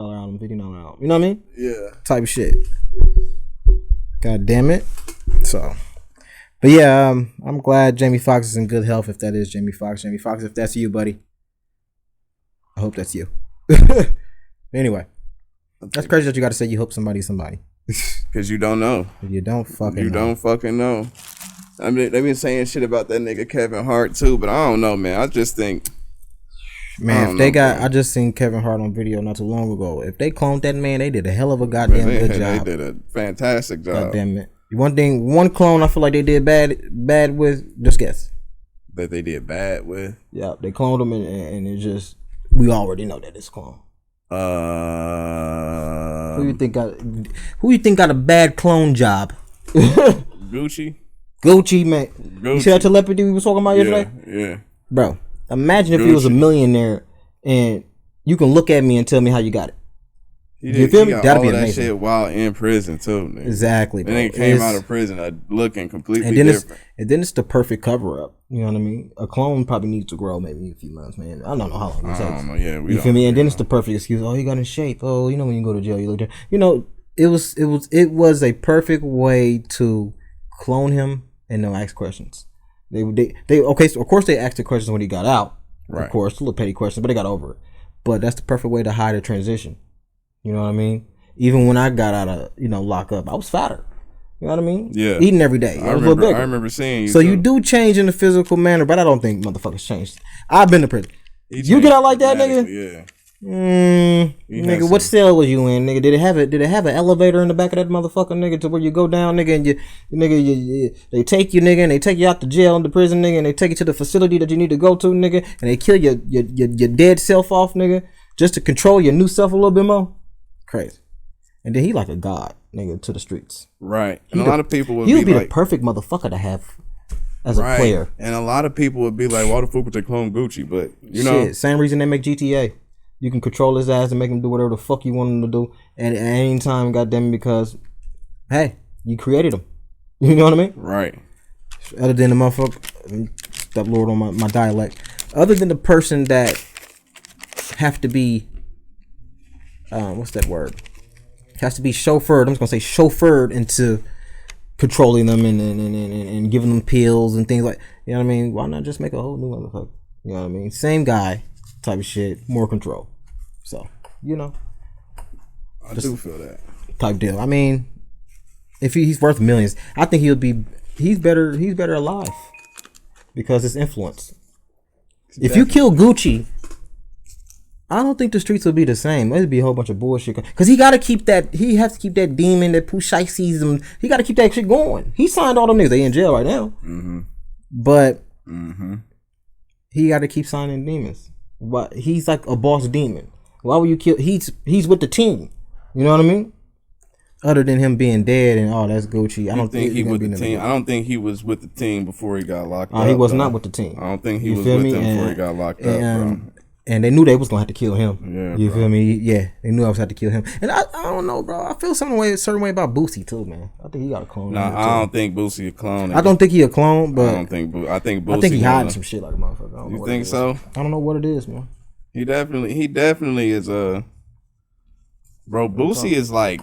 album, $50 album. You know what I mean? Yeah. Type of shit. God damn it. So, but yeah, I'm glad Jamie Foxx is in good health. If that is Jamie Foxx, if that's you, buddy, I hope that's you. Anyway, that's crazy that you got to say you hope somebody's somebody. Because you don't know. You don't fucking know. Don't fucking know. I mean, they've been saying shit about that nigga Kevin Hart too, but I don't know, man. I just think, man, if they got, I just seen Kevin Hart on video not too long ago. If they cloned that man, they did a hell of a goddamn good job. They did a fantastic job. God damn it. One clone I feel like they did bad with. Just guess. That they did bad with. Yeah, they cloned him and it just, we already know that it's clone. Who you think got a bad clone job? Gucci, man. You see that telepathy we was talking about yesterday? Yeah. Bro, imagine if you was a millionaire and you can look at me and tell me how you got it. You feel me? That'd be amazing. That shit while in prison too, nigga. Exactly. And then came out of prison looking completely different. And then it's the perfect cover up. You know what I mean? A clone probably needs to grow maybe a few months, man. I don't know how long it takes. I don't know. Yeah, you feel me? And then it's the perfect excuse. Oh, you got in shape. Oh, you know when you go to jail, you look there. You know, it was a perfect way to clone him and no ask questions. They okay. So of course they asked the questions when he got out. Right. Of course, little petty questions, but they got over it. But that's the perfect way to hide a transition. You know what I mean? Even when I got out of, lock up, I was fatter. You know what I mean? Yeah. Eating every day. I remember seeing you. So you do change in a physical manner, but I don't think motherfuckers changed. I've been to prison. You get out like that, nigga? Yeah. Nigga, what cell was you in, nigga? Did it have an elevator in the back of that motherfucker, nigga, to where you go down, nigga, and they take you, nigga, and they take you out to jail and the prison, nigga, and they take you to the facility that you need to go to, nigga, and they kill your dead self off, nigga, just to control your new self a little bit more? Crazy. And then he like a god, nigga, to the streets. Right. And a lot of people would be like, the perfect motherfucker to have as a player. And a lot of people would be like, why the fuck would they clone Gucci? But you know, same reason they make GTA. You can control his ass and make him do whatever the fuck you want him to do at any time, goddamn, because hey, you created him. You know what I mean? Right. Other than the motherfucker, stop Lord on my dialect. Other than the person that have to be what's that word? Has to be chauffeured. I'm just gonna say chauffeured into controlling them and giving them pills and things like. You know what I mean? Why not just make a whole new motherfucker? You know what I mean? Same guy, type of shit, more control. So I do feel that type deal. I mean, if he's worth millions, I think he's better alive because his influence. If you kill Gucci, I don't think the streets will be the same. It'll be a whole bunch of bullshit. Because he got to keep that. He has to keep that demon that Pushai sees him. He got to keep that shit going. He signed all them niggas. They in jail right now. Mm-hmm. But he got to keep signing demons. But he's like a boss demon. Why would you kill? He's with the team. You know what I mean? Other than him being dead and that's Gucci. I don't think he with the team. I don't think he was with the team before he got locked up. He was not with the team. I don't think he was with them before he got locked up, bro. And they knew they was gonna have to kill him. Yeah, you feel me? Yeah, they knew I was have to kill him. And I don't know, bro. I feel a certain way about Boosie too, man. I think he got a clone. Nah, I don't think Boosie a clone. I don't think he a clone, but I think Boosie he hiding some shit like a motherfucker. You think so? I don't know what it is, man. He definitely is a bro. Boosie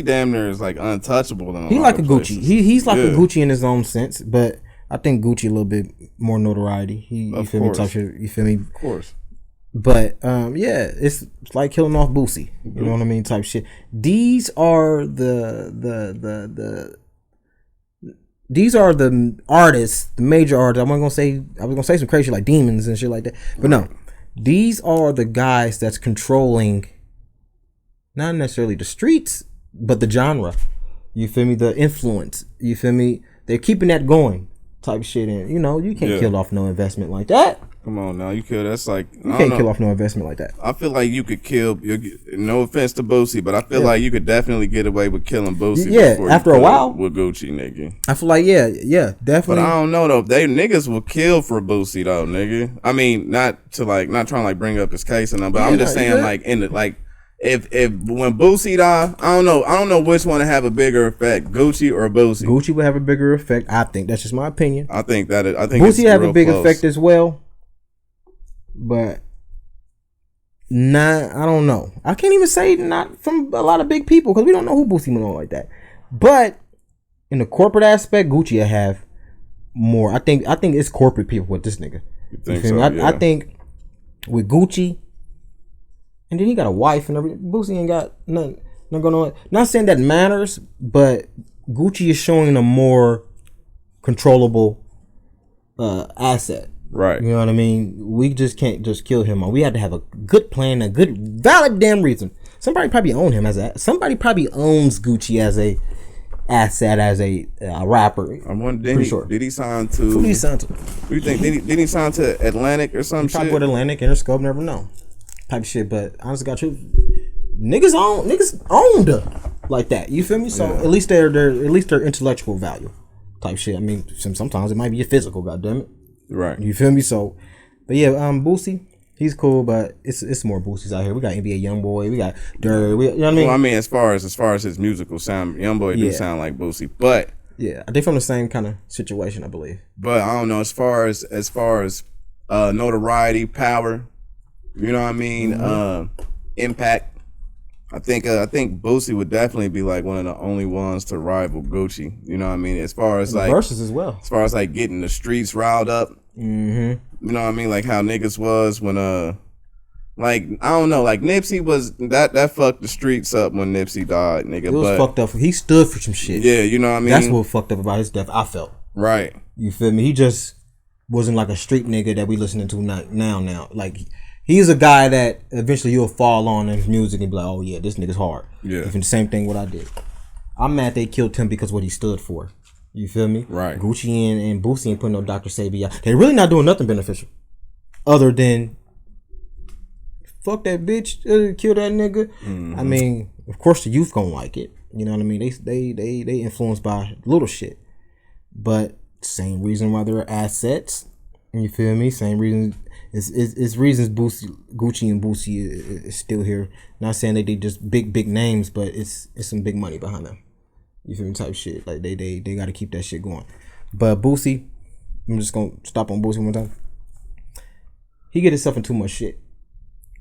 damn near is like untouchable. He like a Gucci. He's like a Gucci in his own sense, but I think Gucci a little bit more notoriety. You feel me? Type shit. You feel me? Of course. But it's like killing off Boosie. You know what I mean? Type shit. These are the artists, the major artists. I was gonna say some crazy shit like demons and shit like that. But no, these are the guys that's controlling not necessarily the streets, but the genre. You feel me? The influence. You feel me? They're keeping that going. Type shit in, you can't kill off no investment like that. Come on now, you can't kill off no investment like that. I feel like you could kill. No offense to Boosie, but I feel like you could definitely get away with killing Boosie. Yeah, after a while with Gucci, nigga. I feel like definitely. But I don't know though. They niggas will kill for Boosie though, tnigga. I mean, not trying to bring up his case and but I'm just saying If when Boosie die, I don't know which one to have a bigger effect, Gucci or Boosie. Gucci would have a bigger effect. I think that's just my opinion. I think Boosie have a big effect as well, but I don't know. I can't even say not from a lot of big people because we don't know who Boosie went on like that. But in the corporate aspect, Gucci will have more. I think it's corporate people with this nigga. You think so? Yeah. I think with Gucci, and then he got a wife and everything. Boosie ain't got nothing going on. Not saying that matters, but Gucci is showing a more controllable asset. Right. You know what I mean? We just can't just kill him. We had to have a good plan, a good valid damn reason. Somebody probably owns Gucci as a asset, as a rapper. I'm wondering, did he sign to? Who did he sign to? What do you think? Did he sign to Atlantic or some shit? Probably with Atlantic, Interscope, never know. Type shit. But honestly, got you. Niggas owned like that. You feel me? So at least their intellectual value type shit. I mean, sometimes it might be a physical. Goddamn it. Right. You feel me? So, but yeah, Boosie, he's cool, but it's more Boosies out here. We got NBA YoungBoy, we got Durr, you know what I mean? Well, I mean, as far as his musical sound, YoungBoy do sound like Boosie, but yeah, they from the same kind of situation, I believe. But I don't know, as far as notoriety, power, you know what I mean, impact. I think Boosie would definitely be like one of the only ones to rival Gucci. You know what I mean? As far as like verses as well. As far as like getting the streets riled up. You know what I mean? Like how niggas was when like I don't know, like Nipsey was that fucked the streets up when Nipsey died, nigga. It was fucked up. He stood for some shit. Yeah, you know what I mean? That's what fucked up about his death, I felt. Right. You feel me? He just wasn't like a street nigga that we listening to now. Like he's a guy that eventually you'll fall on in his music and be like, oh yeah, this nigga's hard. Yeah. Even the same thing what I did. I'm mad they killed him because what he stood for. You feel me? Right. Gucci and Boosie ain't putting no Dr. Sabi out. They really not doing nothing beneficial. Other than fuck that bitch, kill that nigga. I mean, of course the youth gonna like it. You know what I mean? They influenced by little shit. But same reason why they're assets. You feel me? Same reason. It's reasons Gucci and Boosie is still here. Not saying that they just big names, but it's some big money behind them. You feel me? Type shit. Like they got to keep that shit going. But Boosie, I'm just gonna stop on Boosie one time. He get himself in too much shit.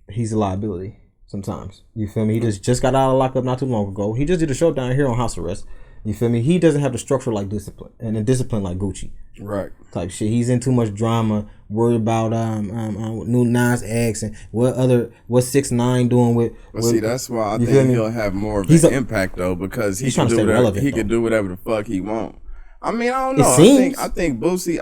He's a liability sometimes. You feel me? He just got out of lockup not too long ago. He just did a show down here on house arrest. You feel me? He doesn't have the structure like discipline and the discipline like Gucci. Right. Type shit. He's in too much drama. Worried about new Nas X and what 6ix9ine doing with. Well, see, that's why I think he'll have more of an impact though, because he can do whatever relevant, he can do whatever the fuck he want. I mean, I don't know. I think Boosie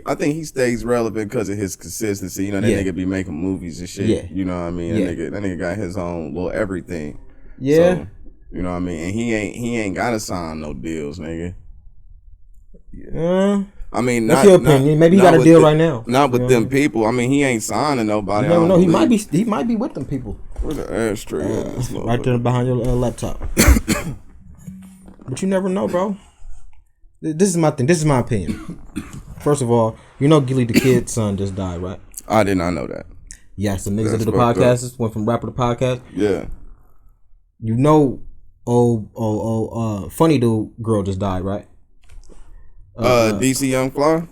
I think he stays relevant because of his consistency. You know, that nigga be making movies and shit. Yeah. You know what I mean? That nigga got his own little everything. Yeah. So, you know what I mean? And he ain't gotta sign no deals, nigga. Yeah. I mean, what's your opinion? Maybe he got a deal right now. Not with them people. I mean, he ain't signing nobody. You never know. He might be with them people. Where's the ashtray? Right there behind your laptop. But you never know, bro. This is my thing. This is my opinion. First of all, you know Gilly the Kid's son just died, right? I did not know that. Yes, the niggas that did the podcast went from rapper to podcast. Yeah. You know, Funny Dude girl just died, right? DC Young Fly.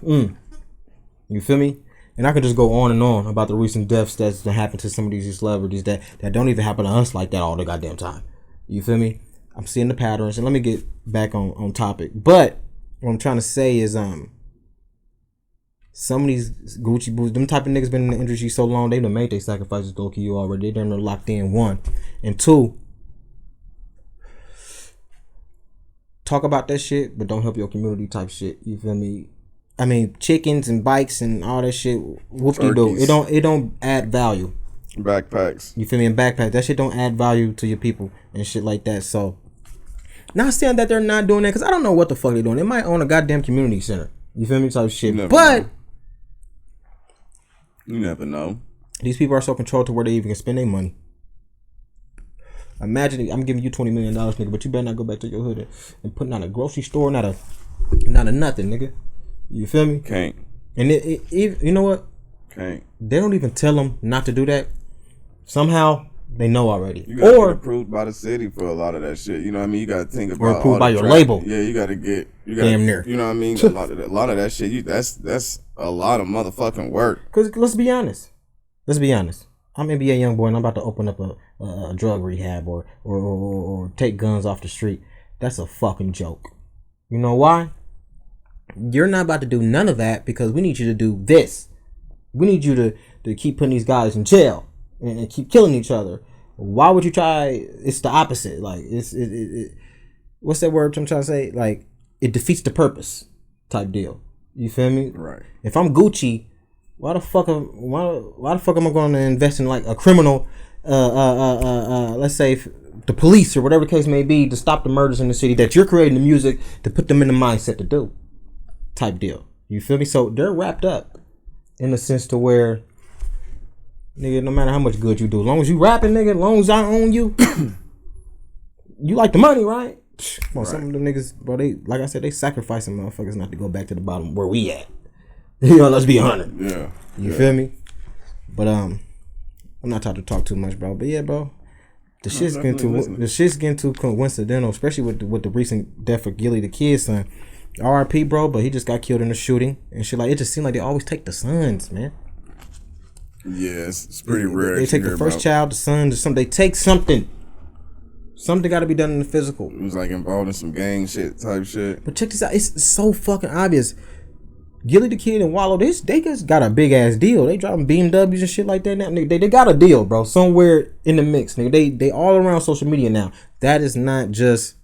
You feel me? And I could just go on and on about the recent deaths that's happened to some of these celebrities that don't even happen to us like that all the goddamn time. You feel me? I'm seeing the patterns, and let me get back on topic. But what I'm trying to say is, some of these Gucci boots, them type of niggas been in the industry so long, they done made their sacrifices. Low-key, you already. They done locked in, one. And two, talk about that shit, but don't help your community type shit. You feel me? I mean, chickens and bikes and all that shit. Whoop-de-doo. It don't add value. Backpacks. You feel me? And backpacks. That shit don't add value to your people and shit like that. So, not saying that they're not doing that, because I don't know what the fuck they're doing. They might own a goddamn community center. You feel me? Type shit. But you never know. These people are so controlled to where they even can spend their money. Imagine I'm giving you $20 million, nigga, but you better not go back to your hood and put not a grocery store, not a nothing, nigga. You feel me? Can't. And you know what? Can't. They don't even tell them not to do that. Somehow they know already. You gotta get approved by the city for a lot of that shit. You know what I mean? You gotta think about or approved by your label. Yeah, you gotta damn near. You know what I mean? A lot of that shit. That's a lot of motherfucking work. Because let's be honest, let's be honest. I'm NBA young boy and I'm about to open up a drug rehab or take guns off the street. That's a fucking joke. You know why? You're not about to do none of that because we need you to do this. We need you to keep putting these guys in jail and keep killing each other. Why would you try? It's the opposite. Like it what's that word I'm trying to say? Like it defeats the purpose type deal. You feel me? Right. If I'm Gucci, why the fuck am I going to invest in like a criminal? Let's say the police or whatever the case may be to stop the murders in the city that you're creating the music to put them in the mindset to do. Type deal. You feel me? So they're wrapped up in the sense to where, nigga, no matter how much good you do, as long as you rapping, nigga, as long as I own you, you like the money, right? Come on, some of them niggas, bro, they, like I said, they sacrificing motherfuckers not to go back to the bottom where we at. You know, let's be honest. Yeah. You feel me? But I'm not trying to talk too much, bro. But yeah, bro, the shit's getting too coincidental, especially with the recent death of Gilly the Kid's son. R.I.P. bro, but he just got killed in a shooting and shit. Like it just seemed like they always take the sons, man. Yeah, it's pretty rare. They take the first child, the son, they take something. Something got to be done in the physical. It was like involved in some gang shit type shit. But check this out, it's so fucking obvious. Gilly the Kid and Wallow, they just got a big ass deal. They driving BMWs and shit like that now. They got a deal, bro. Somewhere in the mix, nigga. They all around social media now. That is not just.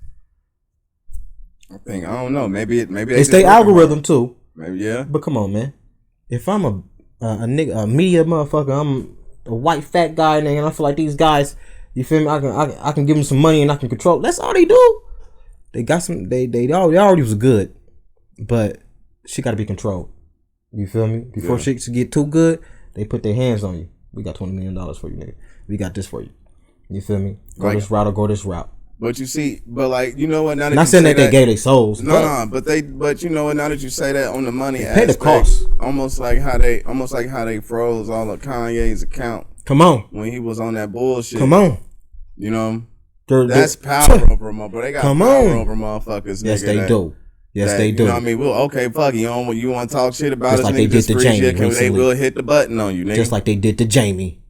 I don't know. Maybe it's their algorithm too. Maybe yeah. But come on, man. If I'm a nigga, a media motherfucker, I'm a white fat guy, nigga, and I feel like these guys, you feel me? I can give them some money and I can control. That's all they do. They got some. They already was good, but she got to be controlled. You feel me? Before she get too good, they put their hands on you. We got $20 million for you, nigga. We got this for you. You feel me? Go this route or go this route. But you see, but like, you know what? Now that not saying that they gave their souls. No, but you know what? Now that you say that on the money aspect, pay the cost. Almost like how they froze all of Kanye's account. Come on, when he was on that bullshit. Come on, you know that's power over them, but they got power over motherfuckers. Yes, nigga, they do. Yes, they do. You know what I mean? Well, okay, fuck you. You want to talk shit about just us? Like they did to Jamie recently. They will hit the button on you, nigga. Just like they did to Jamie.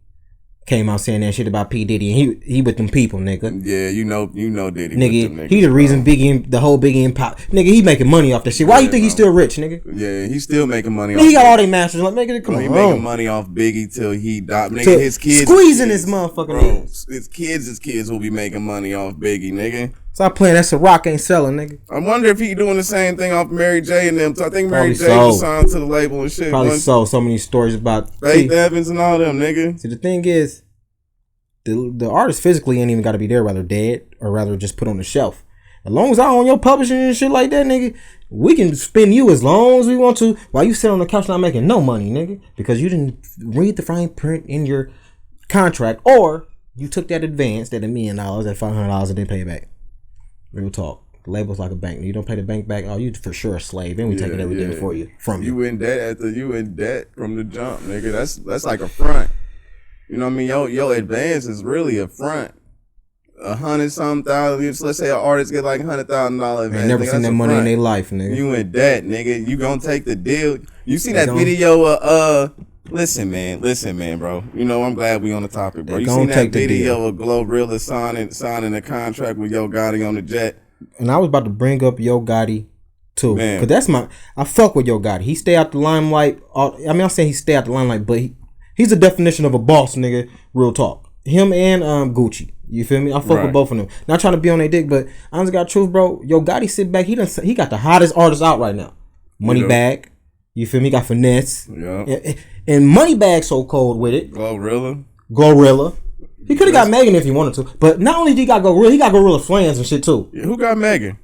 Came out saying that shit about P. Diddy and he with them people, nigga. Yeah, you know Diddy. Nigga, he the reason the whole Biggie and Pop. Nigga, he making money off that shit. Why you think he's still rich, nigga? Yeah, he's still making money off. He got all they masters. Like, nigga, come on. He making money off Biggie till he died. Nigga, his kids squeezing his motherfucking bro. His kids will be making money off Biggie, nigga. Stop playing. That's a rock ain't selling, nigga. I wonder if he doing the same thing off Mary J and them. So I think Mary J was signed to the label and shit. Probably so many stories about Faith Evans and all them, nigga. See, the thing is, the artist physically ain't even got to be there, rather dead or rather just put on the shelf. As long as I own your publishing and shit like that, nigga, we can spin you as long as we want to while you sit on the couch not making no money, nigga, because you didn't read the fine print in your contract or you took that advance, that $1 million, that $500 and didn't pay it back. Real talk. The label's like a bank. You don't pay the bank back, oh, you for sure a slave, and we taking everything for you from you. You in debt from the jump, nigga. That's like a front. You know what I mean? Your advance is really a front. 100-something thousand. Let's say an artist get like $100,000 advance. Ain't never seen that money in their life, nigga. You in debt, nigga. You gonna take the deal. You see that video of Listen, man, bro. You know, I'm glad we on the topic, bro. You seen that video of Glorilla signing a contract with Yo Gotti on the jet? And I was about to bring up Yo Gotti too, because I fuck with Yo Gotti. He stay out the limelight. I'm saying he stay out the limelight, but he's the definition of a boss, nigga. Real talk. Him and Gucci. You feel me? I fuck with both of them. Not trying to be on their dick, but I just got truth, bro. Yo Gotti sit back. He got the hottest artist out right now. Moneybag. You feel me? He got Finesse. Yeah. And Moneybag so cold with it. Glorilla. He could have got Megan if he wanted to. But not only did he got Glorilla, he got Gorilla Flans and shit too. Yeah, who got Megan?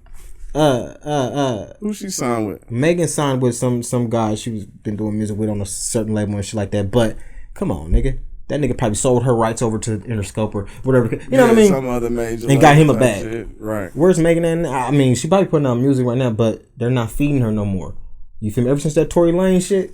Who she signed with? Megan signed with some guy she was been doing music with on a certain label and shit like that. But come on, nigga. That nigga probably sold her rights over to Interscope or whatever. You know what I mean? Some other major. And got him a bag. Shit. Right. Where's Megan at? I mean, she probably putting out music right now, but they're not feeding her no more. You feel me? Ever since that Tory Lane shit,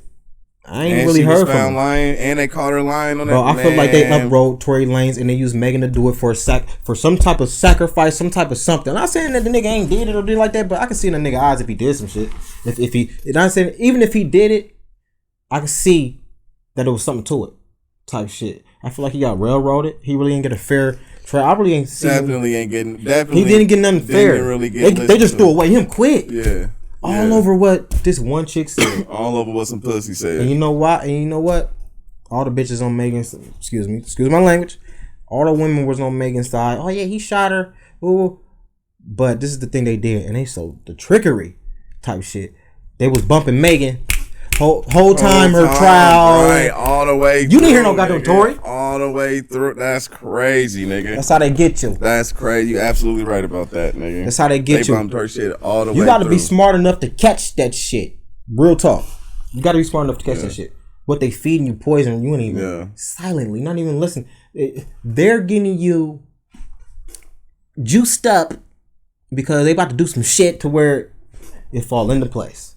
I ain't really heard from her. Lying, and they caught her lying on that. Bro, I feel like they uprode Tory Lanez and they used Megan to do it for some type of sacrifice, some type of something. I'm not saying that the nigga ain't did it or did like that, but I can see in the nigga eyes if he did some shit. If he, I'm saying even if he did it, I can see that there was something to it. type shit. I feel like he got railroaded. He really didn't get a fair trial. I really ain't seen Definitely him. ain't getting. Definitely, he didn't get nothing fair. Really get they just threw away him quick. Yeah. All over what this one chick said. All over what some pussy said. And you know why? And you know what? All the bitches on Megan's. Excuse my language. All the women was on Megan's side. Oh yeah, he shot her. Ooh. But this is the thing they did, and they sold the trickery type shit. They was bumping Megan whole time her trial, right, all the way. You didn't hear no goddamn Tory. All the way through. That's crazy, nigga. That's how they get you. That's crazy. You absolutely right about that, nigga. That's how they get you. They bumped her shit all the way. You got to be smart enough to catch that shit. Real talk. You got to be smart enough to catch that shit. What they feeding you, poison, you ain't even silently, not even listen. They're getting you juiced up because they about to do some shit to where it fall into place.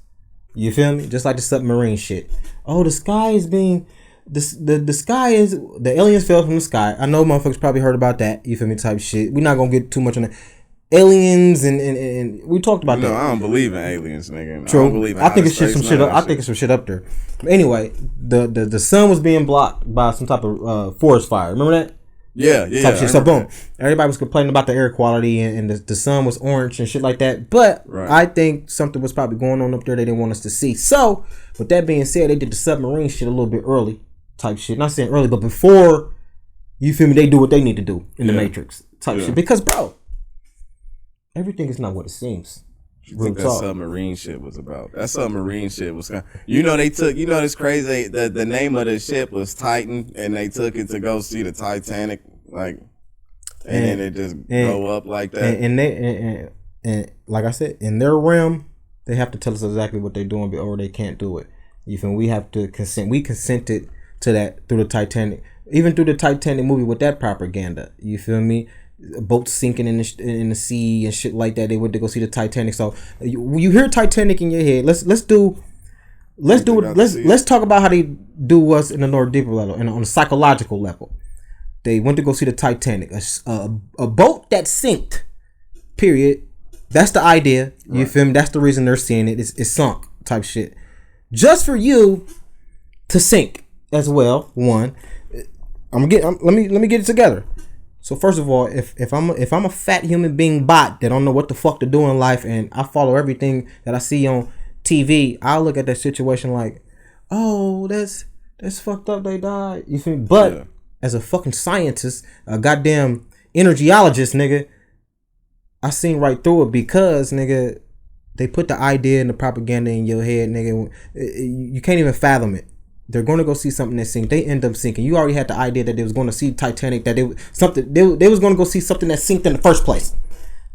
You feel me? Just like the submarine shit. Oh, the sky is being the sky is the aliens fell from the sky. I know motherfuckers probably heard about that. You feel me? Type shit. We're not gonna get too much on that. Aliens and we talked about that. I don't believe in aliens, nigga. True. I don't believe in I think it's some shit up. I think it's some shit up there. But anyway, the sun was being blocked by some type of forest fire. Remember that? Yeah. So boom, everybody was complaining about the air quality and the sun was orange and shit like that. But I think something was probably going on up there they didn't want us to see. So with that being said, they did the submarine shit a little bit early, type shit. Not saying early, but before, you feel me? They do what they need to do in the Matrix type shit. Because bro, everything is not what it seems. You think that submarine shit was about? That submarine shit was kind of, they took, it's crazy. The name of the ship was Titan, and they took it to go see the Titanic, like, and then it just go up like that. And like I said, in their realm, they have to tell us exactly what they're doing, or they can't do it. You feel me? We have to consent. We consented to that through the Titanic, even through the Titanic movie with that propaganda. You feel me? Boats sinking in the sea and shit like that. They went to go see the Titanic. So you hear Titanic in your head. Let's talk about how they do us in the more deeper level and on a psychological level. They went to go see the Titanic, a boat that sinked. Period. That's the idea. You feel me? That's the reason they're seeing it. It's sunk type shit. Just for you to sink as well. One, let me get it together. So first of all, if I'm a fat human being bot that don't know what the fuck to do in life, and I follow everything that I see on TV, I'll look at that situation like, oh, that's fucked up. They died. You feel me? But as a fucking scientist, a goddamn energiologist, nigga, I seen right through it because, nigga, they put the idea and the propaganda in your head, nigga. You can't even fathom it. They're going to go see something that sinks. They end up sinking. You already had the idea that they was going to see Titanic, that they was going to go see something that sinked in the first place,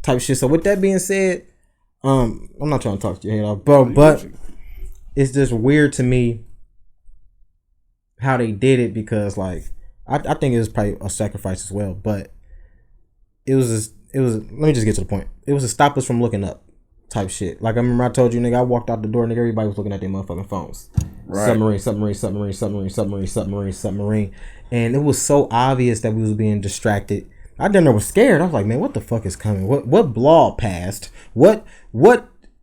type shit. So with that being said, I'm not trying to talk to your head off, bro, but it's just weird to me how they did it because, like, I think it was probably a sacrifice as well, but it was. Let me just get to the point. It was to stop us from looking up. Type shit. Like I remember I told you, nigga, I walked out the door, nigga, everybody was looking at their motherfucking phones. Right. Submarine. And it was so obvious that we was being distracted. I done was scared. I was like, man, what the fuck is coming? What blow passed? What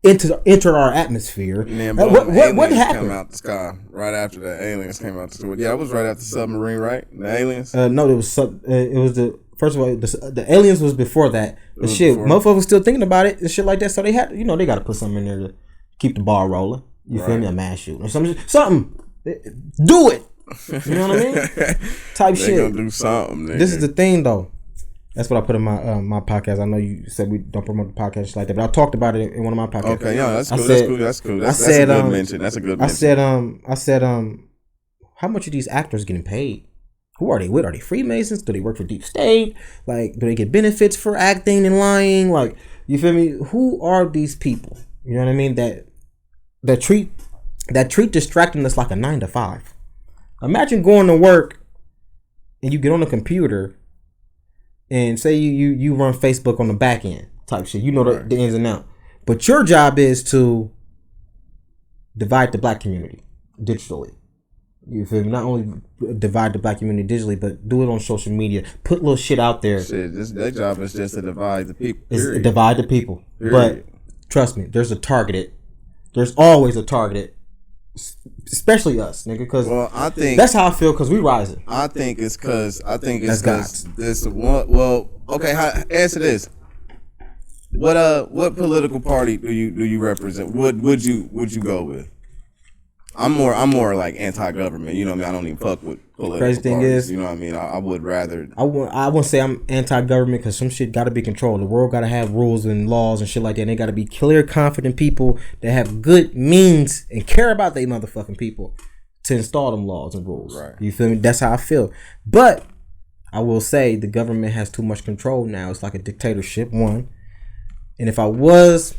entered our atmosphere? And then what happened? Came out the sky right after the aliens came out the sky. Yeah, it was right after the submarine, right? The aliens? No, it was the first of all, the aliens was before that. The shit, motherfuckers was still thinking about it and shit like that. So they had, they got to put something in there to keep the ball rolling. You feel me? A mass shooting or something. Do it. You know what I mean? Type shit. They gonna do something. Nigga. This is the thing, though. That's what I put in my podcast. I know you said we don't promote the podcast like that, but I talked about it in one of my podcasts. Okay, yeah, that's cool. That's cool. That's a good mention. That's a good mention. I said, how much are these actors getting paid? Who are they with? Are they Freemasons? Do they work for Deep State? Like, do they get benefits for acting and lying? Like, you feel me? Who are these people? You know what I mean? That treat distracting us like a 9 to 5. Imagine going to work and you get on the computer and say you run Facebook on the back end type shit. You know the ins and outs. But your job is to divide the black community digitally. You feel me? Not only divide the black community digitally, but do it on social media. Put little shit out there. Shit, their job is just to divide the people. It's divide the people. Period. But trust me, there's always a targeted especially us, nigga. Because I think that's how I feel. Because we rising. I think it's because this one. Well, okay. Answer this. What political party do you represent? Would you go with? I'm more like anti-government. You know what I mean? I don't even fuck with political Crazy thing parties. is, you know what I mean? I would rather. I wouldn't say I'm anti-government because some shit got to be controlled. The world got to have rules and laws and shit like that. And they got to be clear, confident people that have good means and care about they motherfucking people to install them laws and rules. Right. You feel me? That's how I feel. But I will say the government has too much control now. It's like a dictatorship. One, and if I was.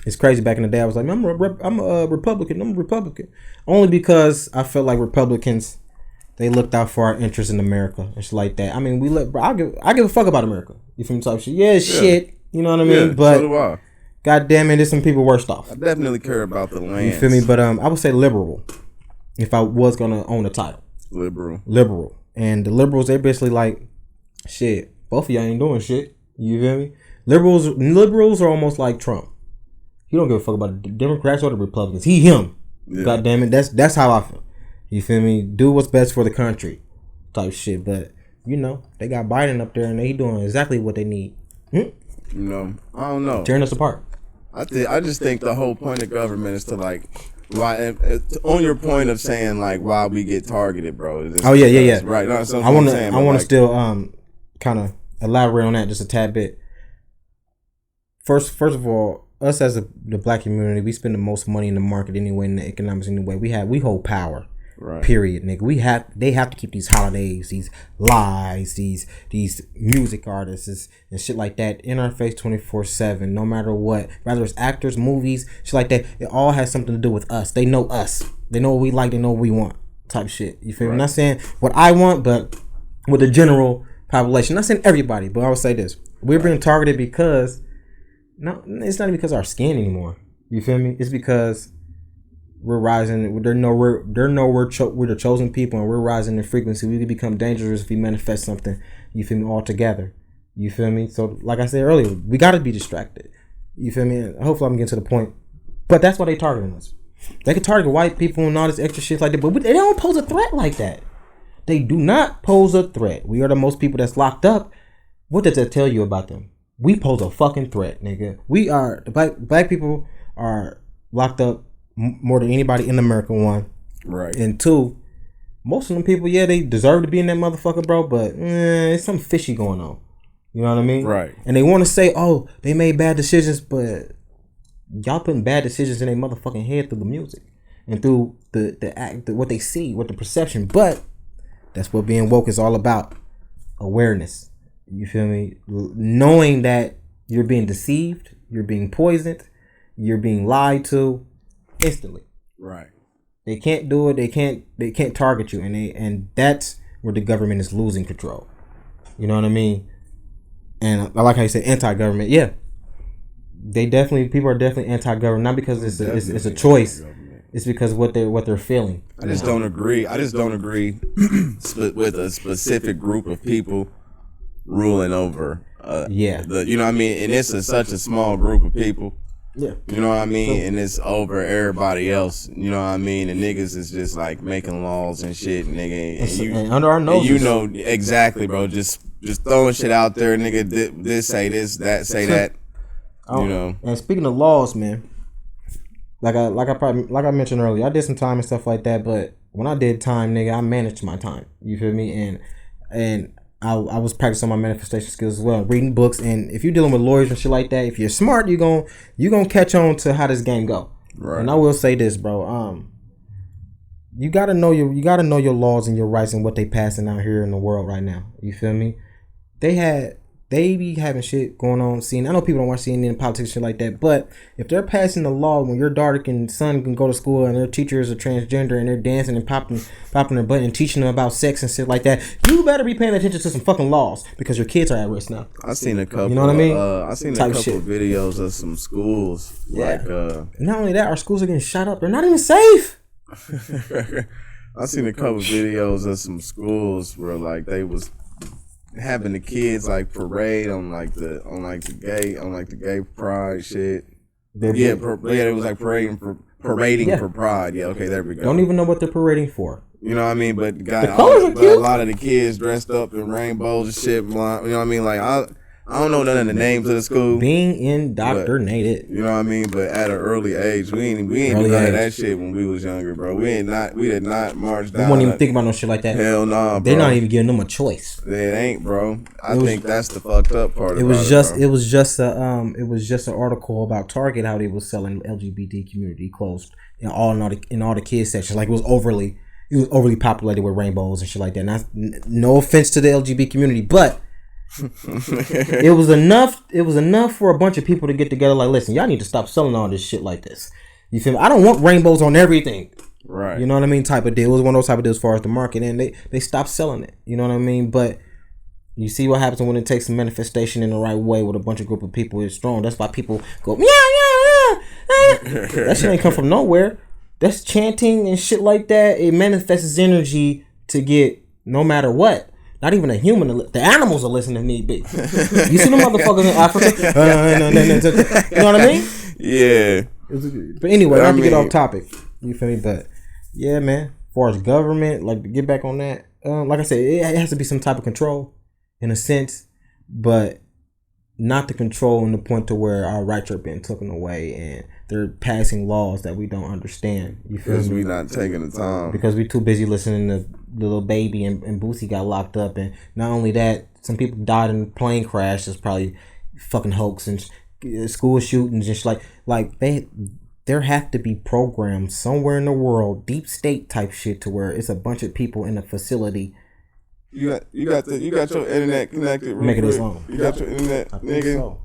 It's crazy. Back in the day, I was like, I'm a Republican. I'm a Republican. Only because I felt like Republicans, they looked out for our interests in America and shit like that. I mean, I give a fuck about America. You feel me? Type shit. Yeah, shit. You know what I mean? Yeah, but so do I. God damn it, there's some people worse off. I definitely care about the land. You feel me? But I would say liberal. If I was gonna own a title, liberal, and the liberals, they basically like, shit. Both of y'all ain't doing shit. You feel me? Liberals are almost like Trump. He don't give a fuck about the Democrats or the Republicans. Him. Yeah. God damn it. That's how I feel. You feel me? Do what's best for the country type shit. But, you know, they got Biden up there and they doing exactly what they need. You know, I don't know. Tearing us apart. I just think the whole point of government is to like, why on your point of saying like why we get targeted, bro. Yeah. Right. No, I want to still kind of elaborate on that just a tad bit. First of all, us as the black community, we spend the most money in the market anyway, in the economics anyway. We hold power. Right. Period, nigga. They have to keep these holidays, these lies, these music artists and shit like that in our face 24/7, no matter what. Whether it's actors, movies, shit like that, it all has something to do with us. They know us. They know what we like. They know what we want. Type shit. You feel me? I'm not saying what I want, but with the general population. I'm not saying everybody, but I would say this: we're being targeted because. No, it's not because of our skin anymore. You feel me? It's because we're rising. We're the chosen people, and we're rising in frequency. We could become dangerous if we manifest something. You feel me? All together. You feel me? So, like I said earlier, we got to be distracted. You feel me? And hopefully, I'm getting to the point. But that's why they targeting us. They can target white people and all this extra shit like that, but they don't pose a threat like that. They do not pose a threat. We are the most people that's locked up. What does that tell you about them? We pose a fucking threat, nigga. We are the black people are locked up more than anybody in America. One, right, and two, most of them people, yeah, they deserve to be in that motherfucker, bro. But it's something fishy going on. You know what I mean? Right. And they want to say, oh, they made bad decisions, but y'all putting bad decisions in their motherfucking head through the music and through the act, what they see, what the perception. But that's what being woke is all about: awareness. You feel me? Knowing that you're being deceived, you're being poisoned, you're being lied to instantly. Right. They can't do it. They can't target you, and that's where the government is losing control. You know what I mean? And I like how you said anti-government. Yeah, people are definitely anti-government, not because it's a choice. It's because what they're feeling. I just don't agree. With a specific group of people ruling over you know what I mean, and it's such a small group of people, you know what I mean, and it's over everybody else, you know what I mean, and niggas is just like making laws and shit, nigga, and under our noses, you know exactly, bro, just throwing shit out there, nigga, this say this, that say that, you know. And speaking of laws, man, like I mentioned earlier, I did some time and stuff like that, but when I did time, nigga, I managed my time, you feel me, and I was practicing my manifestation skills as well, reading books, and if you're dealing with lawyers and shit like that, if you're smart, you're gonna catch on to how this game go. Right. And I will say this, bro. You gotta know your laws and your rights and what they passing out here in the world right now. You feel me? They be having shit going on. I know people don't watch CNN and politics and shit like that, but if they're passing the law when your daughter and son can go to school and their teacher is a transgender and they're dancing and popping their butt and teaching them about sex and shit like that, you better be paying attention to some fucking laws because your kids are at risk now. I seen a couple. You know what I mean? I seen a couple videos of some schools. Yeah. Not only that, our schools are getting shot up. They're not even safe. I seen a couple videos of some schools where like they was having the kids like parade on the gay pride shit. It was like parading parading for pride. Yeah, okay, there we go. Don't even know what they're parading for. You know what I mean? But got a lot of the kids dressed up in rainbows and shit. You know what I mean? Like I don't know none of the names of the school. Being indoctrinated. But, you know what I mean? But at an early age, we ain't do none of that shit when we was younger, bro. We did not march down. We won't even think about no shit like that. Hell nah, bro. They're not even giving them a choice. It ain't, bro. I think that's the fucked up part. It was just an article about Target, how they was selling LGBT community clothes in all the kids sections. Like it was overly populated with rainbows and shit like that. Not, no offense to the LGBT community, but it was enough for a bunch of people to get together. Like, listen, y'all need to stop selling all this shit like this. You feel me? I don't want rainbows on everything. Right. You know what I mean? Type of deal. It was one of those type of deals as far as the market, and they stopped selling it. You know what I mean? But you see what happens when it takes a manifestation in the right way with a bunch of group of people is strong. That's why people go, yeah. That shit ain't come from nowhere. That's chanting and shit like that. It manifests energy to get no matter what. Not even a human. The animals are listening to need be. You see them motherfuckers in Africa? You know what I mean? Yeah. But anyway, not to get off topic. You feel me? But yeah, man. As far as government, like to get back on that, like I said, it has to be some type of control in a sense, but not the control in the point to where our rights are being taken away and they're passing laws that we don't understand. You feel me? Because we not taking the time. Because we too busy listening to Little Baby and Boosie got locked up, and not only that, some people died in a plane crash. That's probably fucking hoax and school shootings and shit like there have to be programs somewhere in the world, deep state type shit, to where it's a bunch of people in a facility. You got your internet connected. Make it its own. You got your internet, nigga. So.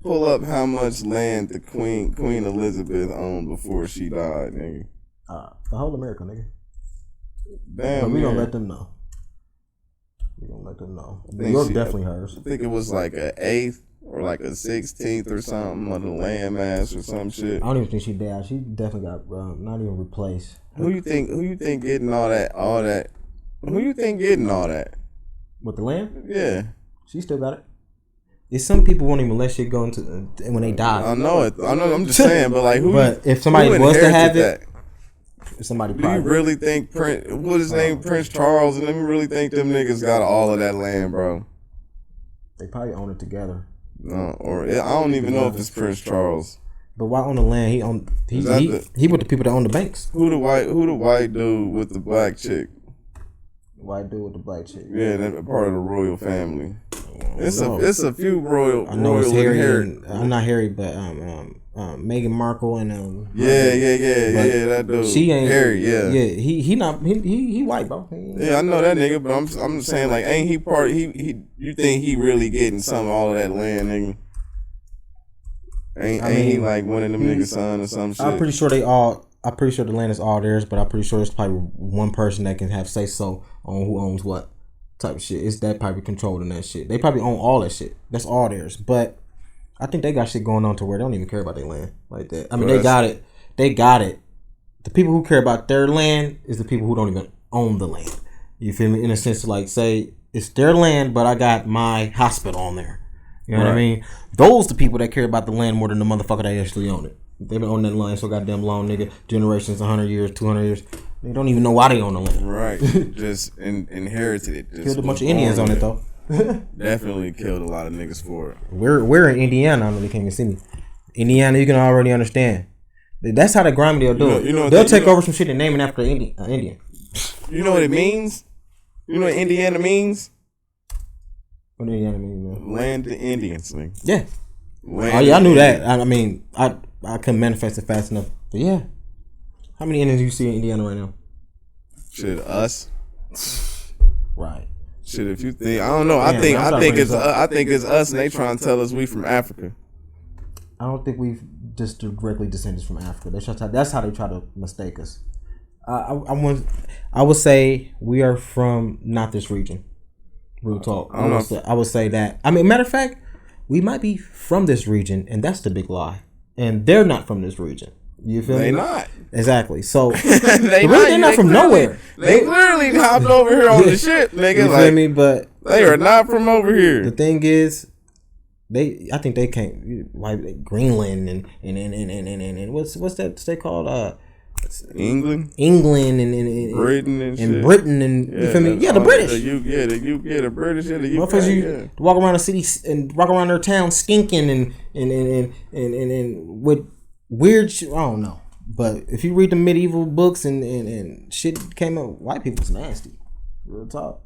Pull up how much land the Queen Elizabeth owned before she died, nigga. The whole America, nigga. Damn, but we gonna let them know. New York definitely hers. I think it was like an 8th or like a 16th or something of the land mass or some shit. I don't even think she died. She definitely got not even replaced. Who you think getting all that? Who you think getting all that? With the land? Yeah. She still got it. It's some people won't even let shit go into when they die. I know it. I'm just saying, but like who? But if somebody was to have it, somebody. Do you really think what his name, Prince Charles, and them really think them niggas got all of that land, bro? They probably own it together. No, or I don't even know if it's Prince Charles. But why own the land? He with the people that own the banks. Who the white dude with the black chick? White dude with the black chick. Yeah, they're part of the royal family. It's a few royal. I know it's Harry. I'm not Harry, but Meghan Markle and yeah, that dude. She ain't Harry. Yeah, he white, bro. Yeah, I know that nigga, but I'm saying like, ain't he part? You think he really getting all of that land, nigga? Ain't he like one of them niggas' son or some shit? I'm pretty sure the land is all theirs, but I'm pretty sure it's probably one person that can have say so on who owns what type of shit. It's that probably controlling that shit. They probably own all that shit. That's all theirs. But I think they got shit going on to where they don't even care about their land like that. I mean, they got it. They got it. The people who care about their land is the people who don't even own the land. You feel me? In a sense, like, say it's their land, but I got my hospital on there. You know what I mean? Those the people that care about the land more than the motherfucker that actually own it. They've been owning that land so goddamn long, nigga. Generations, 100 years, 200 years. They don't even know why they own the land. Right. Just inherited it. Just killed a bunch of Indians on it, though. Definitely killed a lot of niggas for it. We're in Indiana. I know they can't even see me. Indiana, you can already understand. That's how the grimy they'll do it. They'll take over some shit and name it after Indian. You know what it means? You know what Indiana means? What does Indiana mean, man? Land to Indians, nigga. Yeah. I knew that. I mean, I couldn't manifest it fast enough. But yeah. How many Indians do you see in Indiana right now? Shit, us. Right. Shit, if you think, I don't know. I think it's us, and they trying to tell us we from Africa. I don't think we've just directly descended from Africa. That's how they try to mistake us. I would say we are from not this region. Real talk. I would say that. I mean, matter of fact, we might be from this region, and that's the big lie. And they're not from this region. You feel me? They not. Exactly. So they're not from nowhere. They literally hopped over here on the ship, nigga. You feel me? But they are not from over here. The thing is, I think they came like Greenland and what's that state called? England and Britain and Britain and you feel me? Yeah, the British. The British and the UK. Motherfuckers walk around the city and walk around their town stinking and with weird shit. I don't know. But if you read the medieval books and shit came up, white people's nasty. Real talk.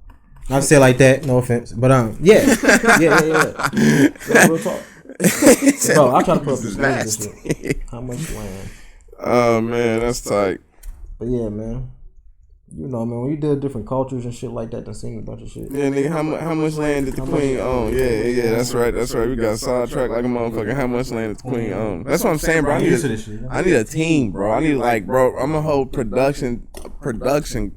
Not to say it like that, no offense. But yeah. Real talk. Bro, I try to put up this nasty. How much land? Oh man, that's tight. But yeah, man. You know, man, when you deal with different cultures and shit like that, done seen a bunch of shit. Yeah, nigga, how much land did the queen own? Yeah, that's right. We got sidetracked like a motherfucker. How much land did the queen own? That's what I'm saying, bro. I need a team, bro. I need I'm a whole walking production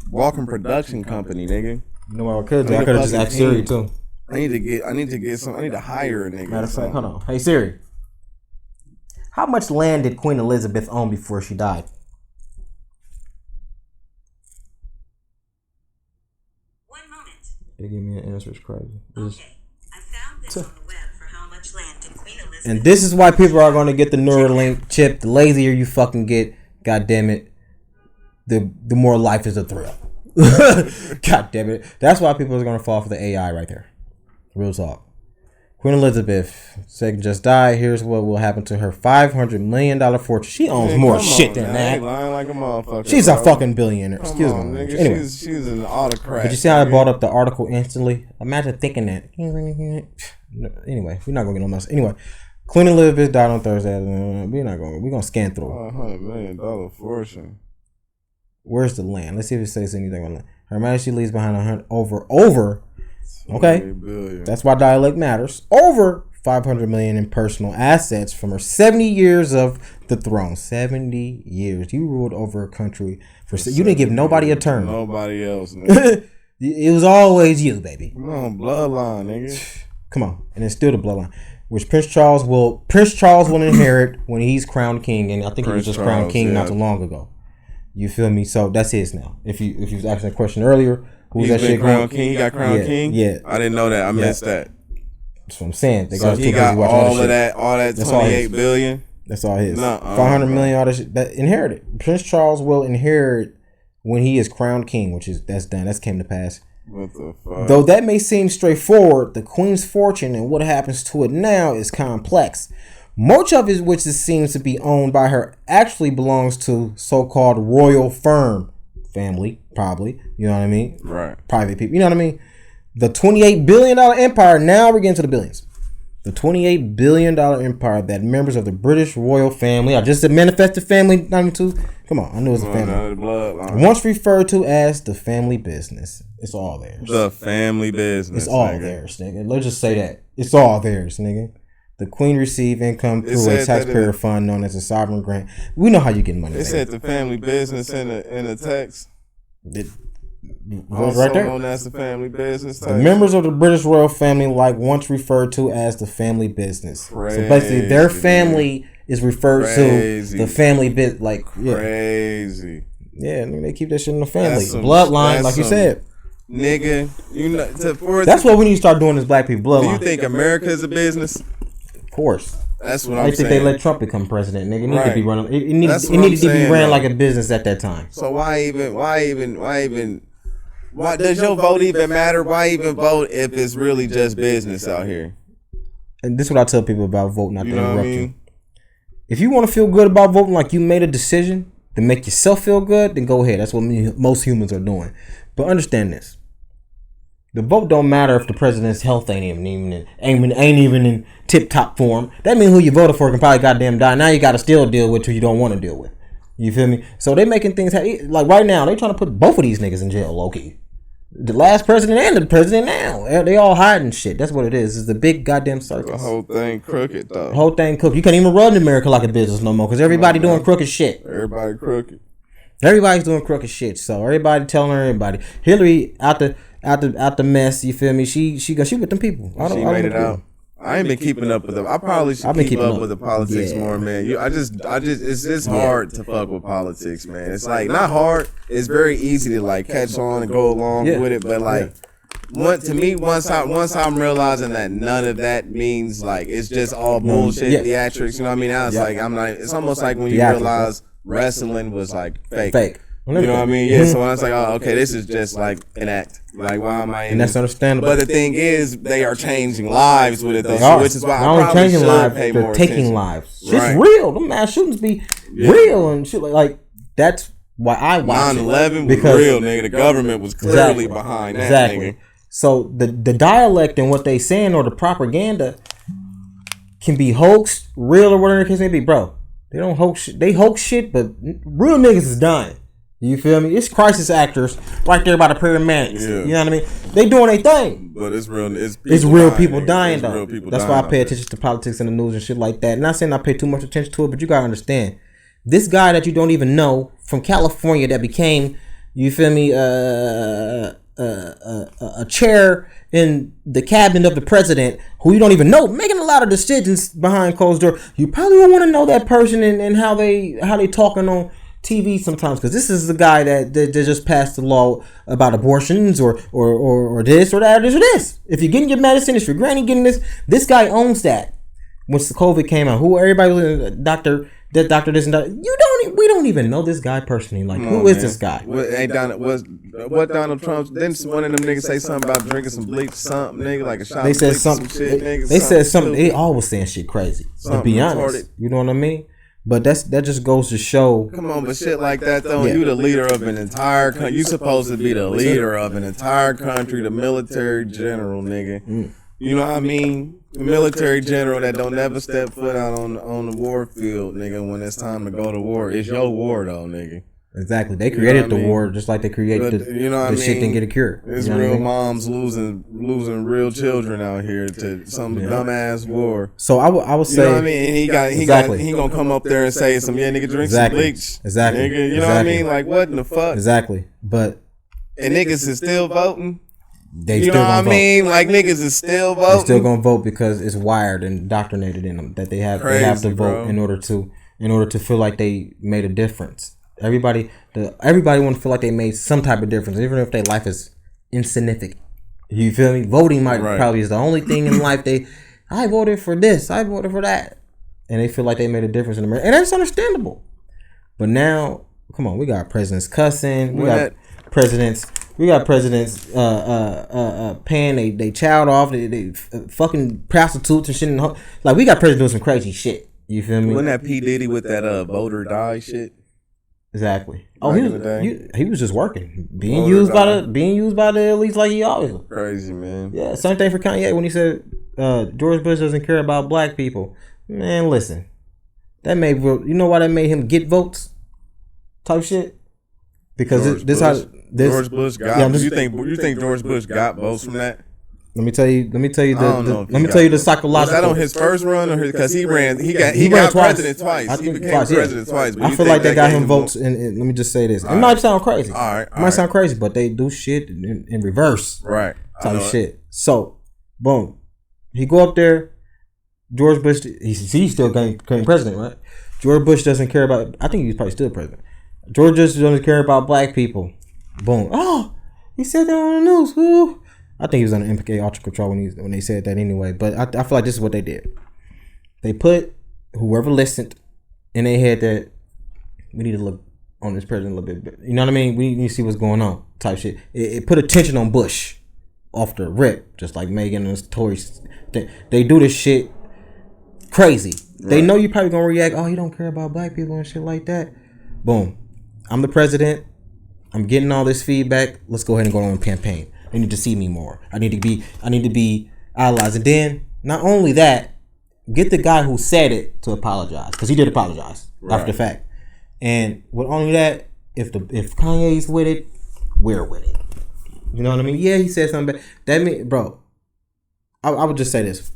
company, nigga. You know what I could do? I could have just asked Siri too. I need to hire a nigga. Matter of fact, hold on. Hey Siri. How much land did Queen Elizabeth own before she died? They give me an answer. It's crazy. Okay. I found this on the web for how much land did Queen Elizabeth. And this is why people are going to get the Neuralink chip. The lazier you fucking get, god damn it, the more life is a thrill. God damn it. That's why people are going to fall for the AI right there. Real talk. Queen Elizabeth II just died. Here's what will happen to her $500 million fortune. She owns more shit than that. Lying like a motherfucker. She's a fucking billionaire. Excuse me. Nigga. Anyway, she's an autocrat. But you see how I brought up the article instantly? Imagine thinking that. Anyway, we're not gonna get no mess. Anyway, Queen Elizabeth died on Thursday. We're gonna scan through. $100 million fortune. Where's the land? Let's see if it says anything on that. Her Majesty leaves behind over. Okay, that's why dialect matters. Over $500 million in personal assets from her 70 years of the throne. 70 years. You ruled over a country for. You didn't give nobody a turn. Nobody else. Nigga. It was always you, baby. Come on, bloodline, nigga. Come on, and it's still the bloodline, which Prince Charles will inherit when he's crowned king, and I think he was just crowned king not too long ago. You feel me? So that's his now. If you was asking a question earlier. Who's that shit crowned king? He got crowned king? Yeah. I didn't know that. I missed that. That's what I'm saying. He got all that 28 billion? That's all his. 500 million, all that shit. That inherited. Prince Charles will inherit when he is crowned king, that's done. That's came to pass. What the fuck? Though that may seem straightforward, the queen's fortune and what happens to it now is complex. Much of it, which seems to be owned by her, actually belongs to so-called royal family, probably, you know what I mean? Right. Private people, you know what I mean? The $28 billion empire, now we're getting to the billions. The $28 billion empire that members of the British royal family, I just said manifested family, not even two. Come on, I knew it was a family. Once referred to as the family business. It's all theirs. The family business. It's all theirs, nigga. Let's just say that. It's all theirs, nigga. The queen received income through a taxpayer fund known as a sovereign grant. We know how you get money. They said the family business in the text. It was right there. Known as the family business. The members of the British royal family, once referred to as the family business. Crazy, so basically, their family is referred to the family bit. Crazy. Yeah, I mean, they keep that shit in the family bloodline, like you said. Nigga, that's what we need to start doing as black people. Bloodline. Do you think America is a business? Of course. That's what I'm saying. I think they let Trump become president, nigga. It needed to be running. It needed to be ran like a business at that time. So why does your vote even matter? Why even vote if it's really just business out here? And this is what I tell people about voting. Not to interrupt you. If you want to feel good about voting, like you made a decision to make yourself feel good, then go ahead. That's what most humans are doing. But understand this. The vote don't matter if the president's health ain't even in tip top form. That means who you voted for can probably goddamn die. Now you got to still deal with who you don't want to deal with. You feel me? So they making things like right now they trying to put both of these niggas in jail, low-key. The last president and the president now. They all hiding shit. That's what it is. It's a big goddamn circus. The whole thing crooked though. The whole thing crooked. You can't even run America like a business no more because everybody doing crooked shit. Everybody crooked. Everybody's doing crooked shit. So everybody telling everybody. Hillary out the mess. You feel me? She with them people. She made it out. I ain't been keeping up with them. I probably should keep up with the politics more, man. It's just hard to fuck with politics, man. It's like not hard. It's very easy to catch on and go along with it, but to me, once I'm realizing that none of that means like it's just all bullshit theatrics. You know what I mean? Now it's like I'm not. It's almost like when you realize wrestling was like fake. You know what I mean? Yeah. So when I was like, oh, okay, this is just like an act. Like, why am I in? And that's understandable. But the thing is, they are changing lives with it, though. Which is why not I probably should lives, pay they're more taking attention. lives. Shit's real. Them mass shootings be real and shit. Like that's why I watch 9/11 was real, nigga. The government was clearly behind that, nigga. So the dialect and what they saying or the propaganda can be hoaxed, real or whatever the case may be, bro. They don't hoax shit. They hoax shit, but real niggas is dying. You feel me? It's crisis actors right there by the paramedics. Yeah. You know what I mean? They doing their thing. But it's real. It's real people dying though. That's why I pay attention to politics and the news and shit like that. Not saying I pay too much attention to it, but you gotta understand. This guy that you don't even know from California that became, you feel me, a chair in the cabinet of the president, who you don't even know, making a lot of decisions behind closed door. You probably don't want to know that person and how they talking on TV sometimes, because this is the guy that just passed the law about abortions or this or that or this. If you're getting your medicine, if your granny getting this guy owns that. Once the COVID came out, who everybody was doctor this and that. We don't even know this guy personally. Like, who is this guy? What Donald Trump? Didn't one of them niggas say something about drinking some bleach, something, nigga, like a shot? They said bleach, something. They said something. They always saying shit crazy. To be honest, you know what I mean. But that just goes to show. Come on, but shit like that though. Yeah. You the leader of an entire country. You supposed to be the leader of an entire country, the military general, nigga. You know what I mean? The military general that don't never step foot out on the war field, nigga. When it's time to go to war, it's your war though, nigga. Exactly. They created the war just like they created the shit didn't get a cure. It's real moms losing real children out here to some dumbass war. So I would say, you know what I mean? He gonna come up there and say some nigga drink some bleach. Exactly. Nigga, you know what I mean? Like what in the fuck? Exactly. But niggas is still voting. They still gonna vote. Like niggas is still voting. They still gonna vote because it's wired and indoctrinated in them that they have to vote in order to feel like they made a difference. Everybody want to feel like they made some type of difference, even if their life is insignificant. You feel me? Voting probably is the only thing in life I voted for this, I voted for that, and they feel like they made a difference in America, and that's understandable. But now, come on, we got presidents cussing, we got presidents paying they child off, they fucking prostitutes and shit. Like we got presidents doing some crazy shit. You feel me? Wasn't that P Diddy with that vote or die shit? Exactly. Oh, he was just working, being used by the elites like he always was. Crazy, man. Yeah, same thing for Kanye when he said George Bush doesn't care about black people. Man, listen, that made you know why that made him get votes? Type shit. Because George Bush got. Yeah, you think George Bush got votes from that? Let me tell you the psychological. Was that on his first run or because he got president twice? He became president twice. I feel like they got him votes. And let me just say this: it might sound crazy. It might sound crazy, but they do shit in reverse. Right. Type shit. So, boom, he go up there. George Bush, he still became president, right? George Bush doesn't care about. I think he's probably still president. George Bush doesn't care about black people. Boom. Oh, he said that on the news. Ooh. I think he was under MK Ultra control when they said that anyway. But I feel like this is what they did. They put whoever listened in their head that we need to look on this president a little bit. You know what I mean? We need to see what's going on type shit. It put attention on Bush off the rip, just like Megan and Tory. They do this shit crazy. Right. They know you probably going to react, oh, you don't care about black people and shit like that. Boom. I'm the president. I'm getting all this feedback. Let's go ahead and go on a campaign. They need to see me more. I need to be idolized. And then not only that, get the guy who said it to apologize, because he did apologize after the fact. And with only that, if Kanye's with it, we're with it. You know what I mean? Yeah, he said something, but that mean, bro. I would just say this: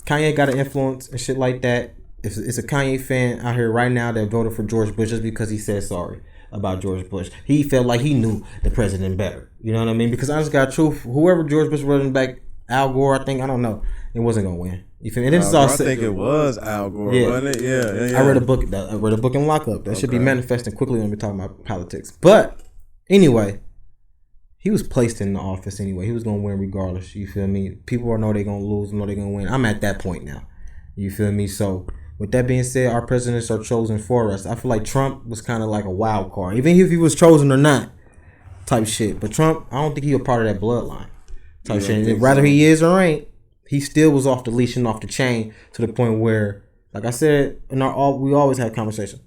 Kanye got an influence and shit like that. If it's a Kanye fan out here right now that voted for George Bush just because he said sorry about George Bush, he felt like he knew the president better. You know what I mean? Because I just got truth. Whoever George Bush running back, Al Gore, I don't know. It wasn't gonna win. You feel me? And I think it was Al Gore, wasn't it? Yeah. I read a book in lockup. That should be manifesting quickly when we're talking about politics. But anyway, he was placed in the office anyway. He was gonna win regardless. You feel me? People know they're gonna lose, know they're gonna win. I'm at that point now. You feel me? So with that being said, our presidents are chosen for us. I feel like Trump was kind of like a wild card, even if he was chosen or not, type shit. But Trump, I don't think he was part of that bloodline type shit. Whether he is or ain't, he still was off the leash and off the chain to the point where, like I said, we always had conversations.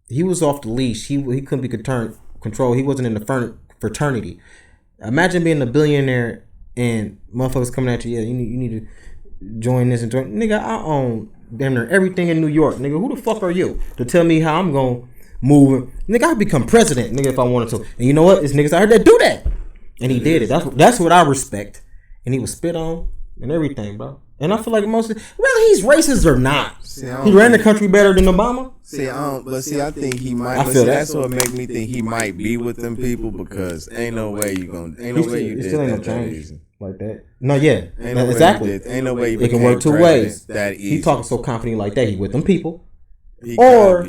He was off the leash. He couldn't be controlled. He wasn't in the fraternity. Imagine being a billionaire and motherfuckers coming at you. Yeah, you need to join this and join. Nigga, I own damn near everything in New York. Nigga, who the fuck are you to tell me how I'm gonna move? Nigga, I become president. Nigga, if I wanted to. And you know what? It's niggas out here that do that, and he did it. That's what I respect. And he was spit on and everything, bro. And I feel like whether he's racist or not, he ran the country better than Obama. I think he might. I feel that's what makes me think he might be with them people because ain't no way you still ain't no change like that. No, yeah, exactly. Ain't no way it can work two ways. That easy. He talking so confident like that. He with them people, or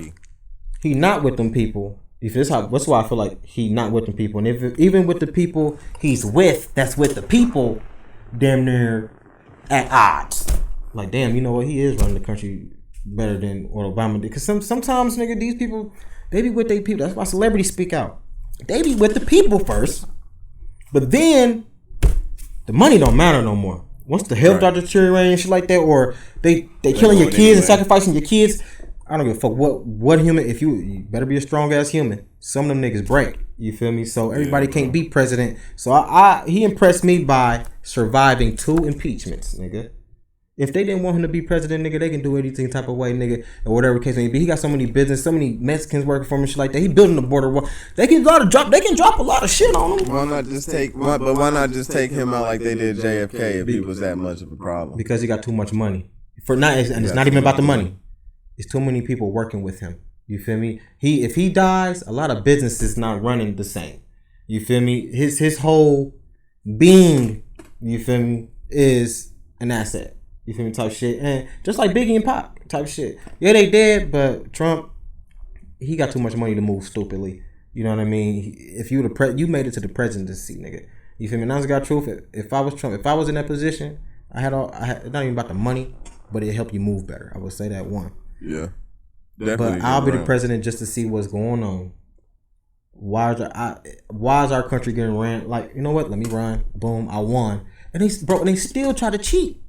he not with them people. That's why I feel like he not with them people. And even with the people he's with, that's with the people, damn near at odds. Like, damn, you know what? He is running the country better than what Obama did. Because sometimes, nigga, these people, they be with their people. That's why celebrities speak out. They be with the people first. But then, the money don't matter no more. Once the health start deteriorating and shit like that, or they killing your kids and sacrificing your kids, I don't give a fuck what human. If you better be a strong ass human. Some of them niggas break. You feel me? So everybody can't be president. So he impressed me by surviving 2 impeachments, nigga. If they didn't want him to be president, nigga, they can do anything type of way, nigga, or whatever case may be. He got so many business, so many Mexicans working for him and shit like that. He building the border wall. They can drop a lot of shit on him. Why not just take him out like they did JFK if he was that much of a problem? Because he got too much money. It's not even about the money. It's too many people working with him. You feel me? If he dies, a lot of businesses not running the same. You feel me? His whole being, you feel me, is an asset. You feel me? Type shit. And just like Biggie and Pac type shit. Yeah, they dead, but Trump, he got too much money to move stupidly. You know what I mean? If you you made it to the presidency, nigga. You feel me? Now, got truth. If I was Trump, if I was in that position, I had not even about the money, but it helped you move better. I would say that one. Yeah. Definitely. But I'll be the president just to see what's going on. Why is our country getting ran? Like, you know what? Let me run. Boom, I won. And they still try to cheat.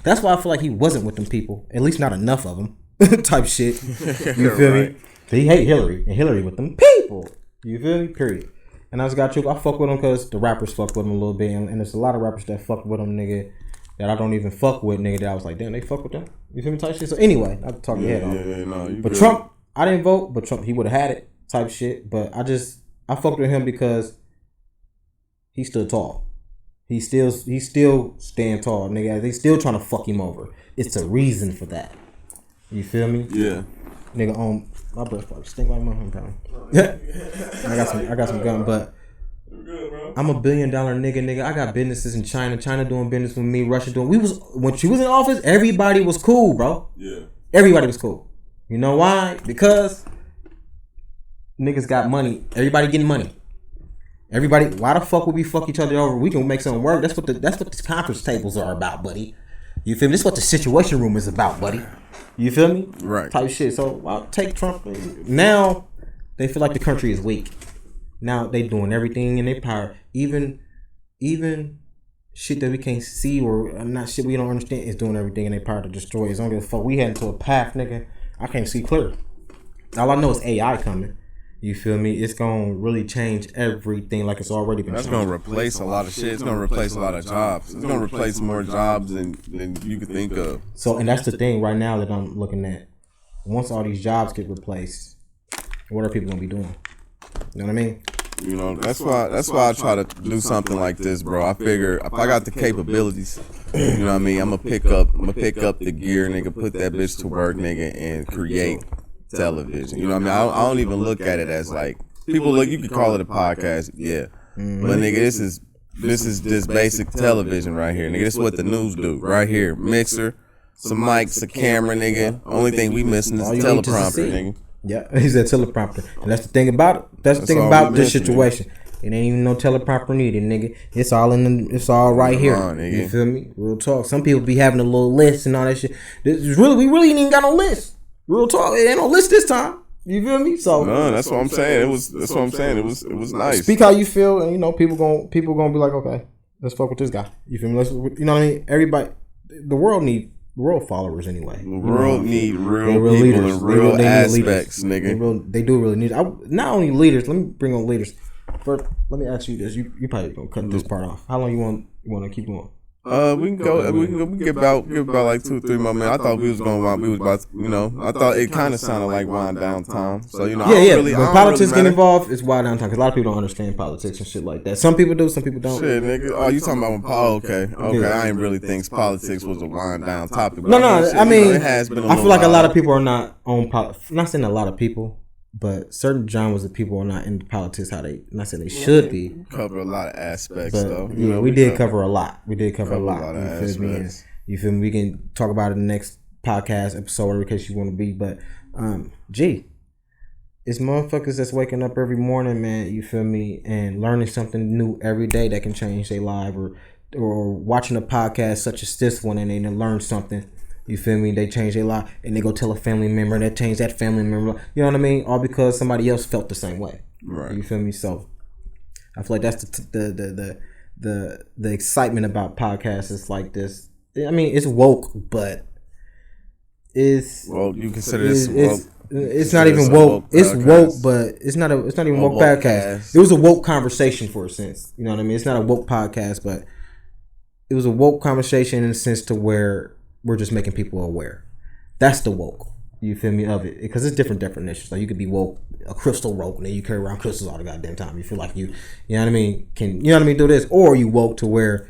That's why I feel like he wasn't with them people. At least not enough of them. Type shit. You feel me? He hate Hillary. And Hillary with them people. You feel me? Period. And I fuck with them because the rappers fuck with them a little bit. And there's a lot of rappers that fuck with them, nigga, that I don't even fuck with, nigga, that I was like, damn, they fuck with them. You feel me? Type shit. So anyway, I talk your head off. But Trump, I didn't vote, but Trump, he would have had it. Type shit. But I fucked with him because he stood tall. He still stand tall, nigga. They still trying to fuck him over. It's a reason for that. You feel me? Yeah. Nigga, my breath probably stink like my hometown. I got some gun, but I'm $1 billion nigga. I got businesses in China. China doing business with me. Russia doing. When she was in office, everybody was cool, bro. Yeah. Everybody was cool. You know why? Because niggas got money. Everybody getting money. Everybody, why the fuck would we fuck each other over? We can make something work. That's what the conference tables are about, buddy. You feel me? This is what the situation room is about, buddy. You feel me? Right. Type shit. So I'll take Trump. Now they feel like the country is weak. Now they doing everything in their power. Even shit that we can't see or not shit we don't understand is doing everything in their power to destroy us. Don't give a fuck. We heading to a path, nigga. I can't see clear. All I know is AI coming. You feel me? It's gonna really change everything like it's already been. That's gonna replace a lot of shit. It's gonna replace a lot of jobs. It's gonna replace more jobs than you could think of. So, and that's the thing right now that I'm looking at. Once all these jobs get replaced, what are people gonna be doing? You know what I mean? You know, that's why I try to do something like this, bro. I figure if I got the capabilities, you know what I mean, I'm gonna pick up the gear, nigga, put that bitch to work, nigga, and create television. You know what I mean? I don't even look at it as like people look. You could call it a podcast, yeah. But nigga, this is just basic television right here, nigga. This is what the news do right here. Mixer, some mics, a camera, nigga. Only thing we missing is the teleprompter, nigga. Yeah, he's a teleprompter, and that's the thing about it. That's the thing about this situation. It ain't even no teleprompter needed, nigga. It's all right here. You feel me? Real talk. Some people be having a little list and all that shit. We really ain't even got no list. Real talk. It ain't no list this time. You feel me? So no, that's what I'm saying. That's what I'm saying. It was nice. Speak how you feel, and people gonna be like, okay, let's fuck with this guy. You feel me? You know what I mean? Everybody, the world followers anyway. The world need real people leaders. And real aspects, nigga. They do really need. Not only leaders. Let me bring on leaders. First, let me ask you this. You probably gonna cut this part off. How long you want to keep going? We can go. We can get about like 2-3 more minutes. I thought we was about. I thought it kind of sounded like wind down time. So yeah. When politics get involved, it's wind down time because a lot of people don't understand politics and shit like that. Some people do, some people don't. Shit, nigga. Oh, you talking about when okay. Yeah. I ain't really think politics was a wind down topic. No. I mean, it has been. I feel like a lot of people are not on politics. Not saying a lot of people. But certain genres of people are not into politics how they, not saying they should be. Cover a lot of aspects, but, though. We did cover a lot. We did cover a lot. Of aspects. You feel me? We can talk about it in the next podcast episode in case you want to be. But, it's motherfuckers that's waking up every morning, man, you feel me, and learning something new every day that can change their life or watching a podcast such as this one and they learn something. You feel me? They change their life and they go tell a family member and they change that family member. You know what I mean? All because somebody else felt the same way. Right. You feel me? So I feel like that's the excitement about podcasts is like this. I mean, it's woke, but it's you consider this woke. It's not even woke. It's woke, but it's not even woke podcast. It was a woke conversation for a sense. You know what I mean? It's not a woke podcast, but it was a woke conversation in a sense to where we're just making people aware. That's the woke. You feel me? Of it. Because it's different definitions. Like you could be woke, a crystal woke, and then you carry around crystals all the goddamn time. You feel like you know what I mean? Do this. Or you woke to where,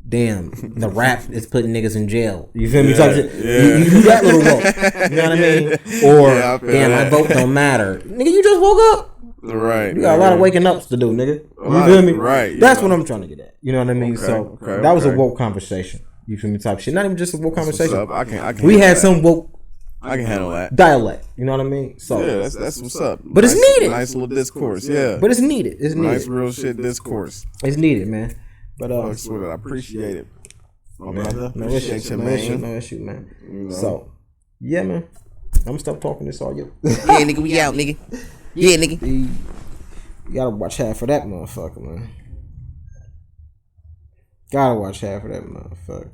damn, the rap is putting niggas in jail. You feel me? Yeah. You do that little woke. You know what I mean? Or, damn, my vote don't matter. Nigga, you just woke up. Right. You got a lot of waking ups to do, nigga. You feel me? Right. That's what I'm trying to get at. You know what I mean? Okay, that was a woke conversation. You feel me? Type shit. Not even just a woke conversation. I can. We had some woke. I can handle that Dialect. You know what I mean? So yeah, that's what's up. But nice, it's needed. Nice little discourse. Yeah. But it's needed. It's needed. Nice real shit discourse. It's needed, man. But I appreciate it. No issue, man. So yeah, man. I'm gonna stop talking this all year. Yeah, nigga, we out, nigga. Yeah, nigga. You gotta watch half of that motherfucker, man. Gotta watch half of that motherfucker.